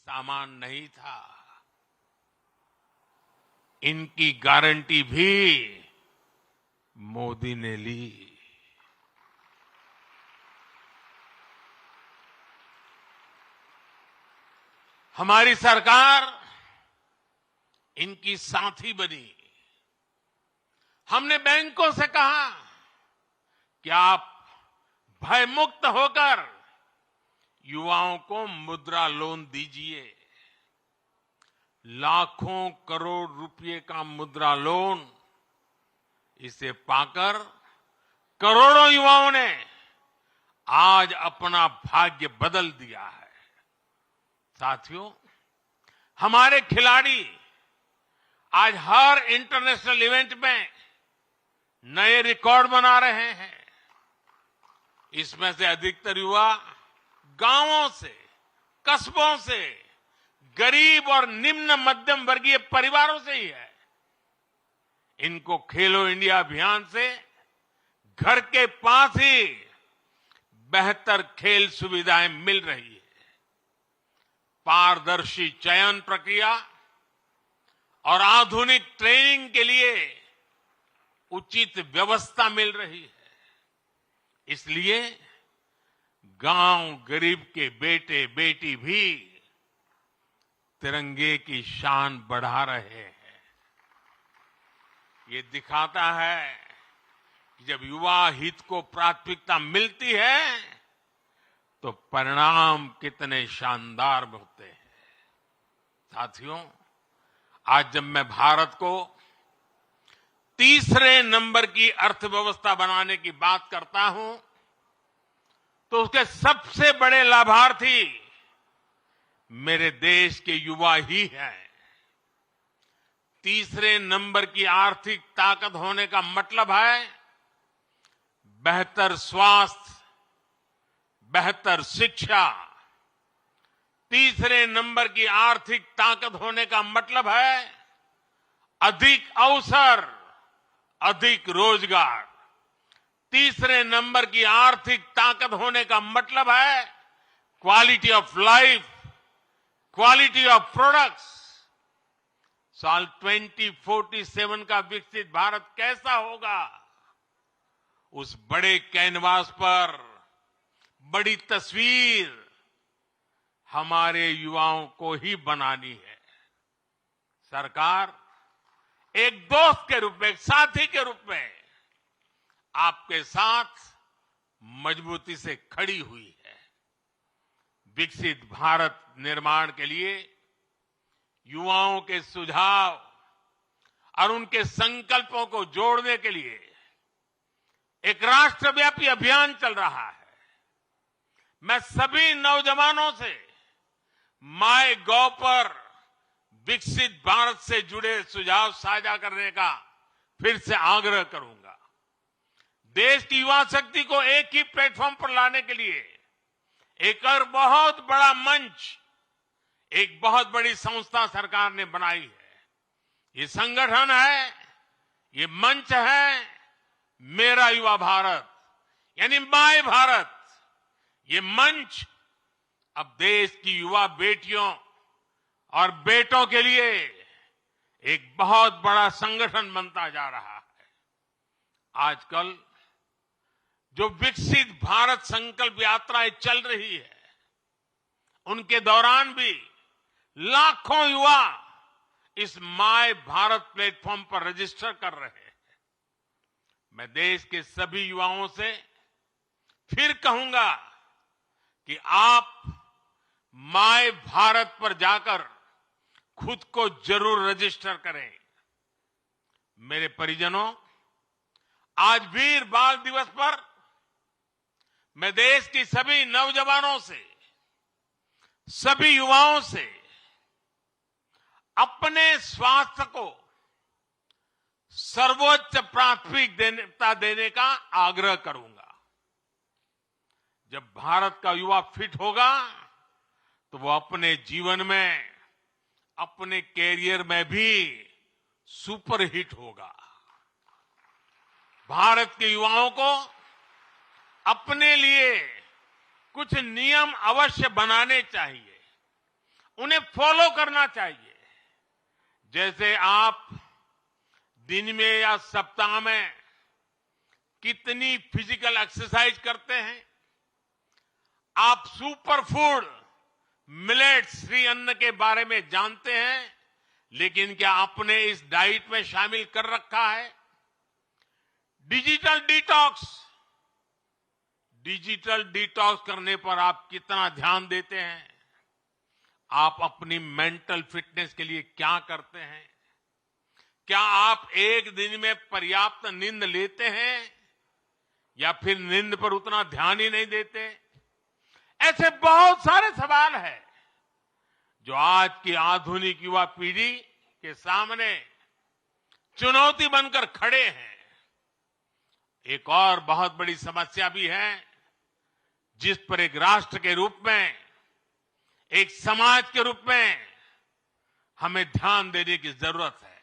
सामान नहीं था। इनकी गारंटी भी मोदी ने ली। हमारी सरकार इनकी साथी बनी। हमने बैंकों से कहा कि आप भयमुक्त होकर युवाओं को मुद्रा लोन दीजिए। लाखों करोड़ रुपए का मुद्रा लोन, इसे पाकर करोड़ों युवाओं ने आज अपना भाग्य बदल दिया है। साथियों, हमारे खिलाड़ी आज हर इंटरनेशनल इवेंट में नए रिकॉर्ड बना रहे हैं। इसमें से अधिकतर युवा गांवों से, कस्बों से, गरीब और निम्न मध्यम वर्गीय परिवारों से ही है। इनको खेलो इंडिया अभियान से घर के पास ही बेहतर खेल सुविधाएं मिल रही है। पारदर्शी चयन प्रक्रिया और आधुनिक ट्रेनिंग के लिए उचित व्यवस्था मिल रही है। इसलिए गांव गरीब के बेटे बेटी भी तिरंगे की शान बढ़ा रहे हैं। ये दिखाता है कि जब युवा हित को प्राथमिकता मिलती है तो परिणाम कितने शानदार होते हैं। साथियों, आज जब मैं भारत को तीसरे नंबर की अर्थव्यवस्था बनाने की बात करता हूं तो उसके सबसे बड़े लाभार्थी मेरे देश के युवा ही हैं। तीसरे नंबर की आर्थिक ताकत होने का मतलब है बेहतर स्वास्थ्य, बेहतर शिक्षा। तीसरे नंबर की आर्थिक ताकत होने का मतलब है अधिक अवसर, अधिक रोजगार। तीसरे नंबर की आर्थिक ताकत होने का मतलब है quality of life, quality of products. साल 2047 का विकसित भारत कैसा होगा, उस बड़े कैनवास पर बड़ी तस्वीर हमारे युवाओं को ही बनानी है। सरकार एक दोस्त के रूप में, एक साथी के रूप में आपके साथ मजबूती से खड़ी हुई है। विकसित भारत निर्माण के लिए युवाओं के सुझाव और उनके संकल्पों को जोड़ने के लिए एक राष्ट्रव्यापी अभियान चल रहा है। मैं सभी नौजवानों से माय.गॉव पर विकसित भारत से जुड़े सुझाव साझा करने का फिर से आग्रह करूंगा। देश की युवा शक्ति को एक ही प्लेटफॉर्म पर लाने के लिए एक और बहुत बड़ा मंच, एक बहुत बड़ी संस्था सरकार ने बनाई है। ये संगठन है, ये मंच है मेरा युवा भारत, यानी माय भारत। ये मंच अब देश की युवा बेटियों और बेटों के लिए एक बहुत बड़ा संगठन बनता जा रहा है। आजकल जो विकसित भारत संकल्प यात्राएं चल रही है, उनके दौरान भी लाखों युवा इस माय भारत प्लेटफॉर्म पर रजिस्टर कर रहे हैं। मैं देश के सभी युवाओं से फिर कहूंगा कि आप माय भारत पर जाकर खुद को जरूर रजिस्टर करें। मेरे परिजनों, आज वीर बाल दिवस पर मैं देश की सभी नौजवानों से, सभी युवाओं से अपने स्वास्थ्य को सर्वोच्च प्राथमिकता देने का आग्रह करूंगा। जब भारत का युवा फिट होगा तो वो अपने जीवन में, अपने कैरियर में भी सुपरहिट होगा। भारत के युवाओं को अपने लिए कुछ नियम अवश्य बनाने चाहिए उन्हें फॉलो करना चाहिए। जैसे आप दिन में या सप्ताह में कितनी फिजिकल एक्सरसाइज करते हैं, आप सुपर फूड मिलेट्स श्री अन्न के बारे में जानते हैं, लेकिन क्या आपने इस डाइट में शामिल कर रखा है? डिजिटल डिटॉक्स करने पर आप कितना ध्यान देते हैं? आप अपनी मेंटल फिटनेस के लिए क्या करते हैं? क्या आप एक दिन में पर्याप्त नींद लेते हैं या फिर नींद पर उतना ध्यान ही नहीं देते? ऐसे बहुत सारे सवाल हैं जो आज की आधुनिक युवा पीढ़ी के सामने चुनौती बनकर खड़े हैं। एक और बहुत बड़ी समस्या भी है जिस पर एक राष्ट्र के रूप में, एक समाज के रूप में हमें ध्यान देने की जरूरत है।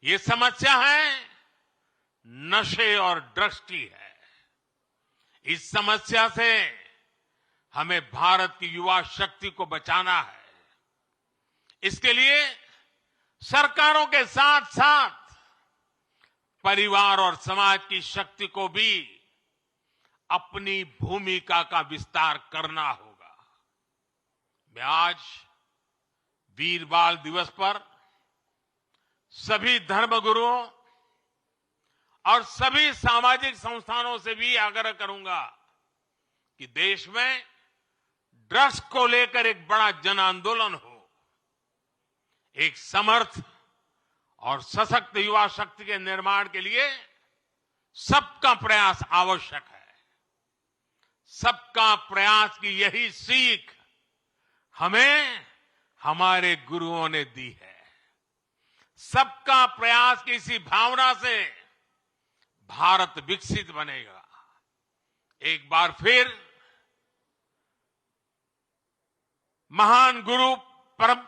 ये समस्या है नशे और ड्रग्स की है। इस समस्या से हमें भारत की युवा शक्ति को बचाना है। इसके लिए सरकारों के साथ साथ परिवार और समाज की शक्ति को भी अपनी भूमिका का विस्तार करना होगा। मैं आज वीर बाल दिवस पर सभी धर्मगुरुओं और सभी सामाजिक संस्थानों से भी आग्रह करूंगा कि देश में ड्रग्स को लेकर एक बड़ा जन आंदोलन हो। एक समर्थ और सशक्त युवा शक्ति के निर्माण के लिए सबका प्रयास आवश्यक है। सबका प्रयास की यही सीख हमें हमारे गुरुओं ने दी है। सबका प्रयास की इसी भावना से भारत विकसित बनेगा। एक बार फिर महान गुरु परंपरा